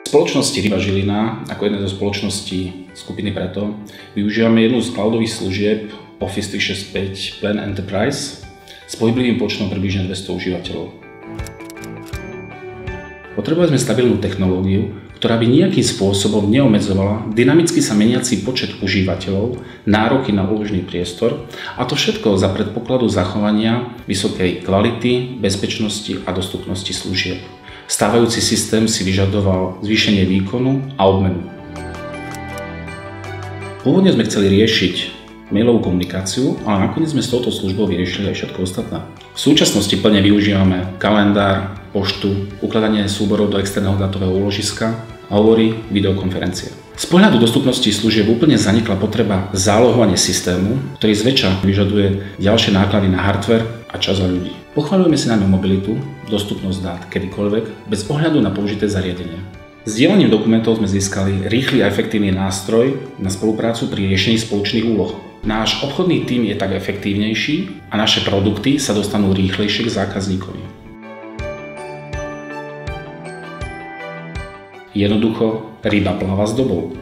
spoločnosti Ryba Žilina, ako jednej zo spoločností skupiny Preto, využívame jednu z cloudových služieb Office 365 Plan Enterprise s pohyblivým počtom približne 200 užívateľov. Potrebovali sme stabilnú technológiu, ktorá by nejakým spôsobom neobmedzovala dynamicky sa meniaci počet užívateľov, nároky na úložný priestor, a to všetko za predpokladu zachovania vysokej kvality, bezpečnosti a dostupnosti služieb. Stávajúci systém si vyžadoval zvýšenie výkonu a obmenu. Pôvodne sme chceli riešiť mailovú komunikáciu, ale nakoniec sme s touto službou vyriešili aj všetko ostatné. V súčasnosti plne využívame kalendár, poštu, ukladanie súborov do externého dátového úložiska, hovory, videokonferencie. Z pohľadu dostupnosti služieb úplne zanikla potreba zálohovania systému, ktorý zväčša vyžaduje ďalšie náklady na hardware a čas a ľudí. Pochvaľujeme si najmä mobilitu, dostupnosť dát kedykoľvek, bez ohľadu na použité zariadenie. Sdielaním dokumentov sme získali rýchly a efektívny nástroj na spoluprácu pri riešení spoločných úloh. Náš obchodný tím je tak efektívnejší a naše produkty sa dostanú rýchlejšie k zákazníkovi. Jednoducho, ryba pláva s dobou.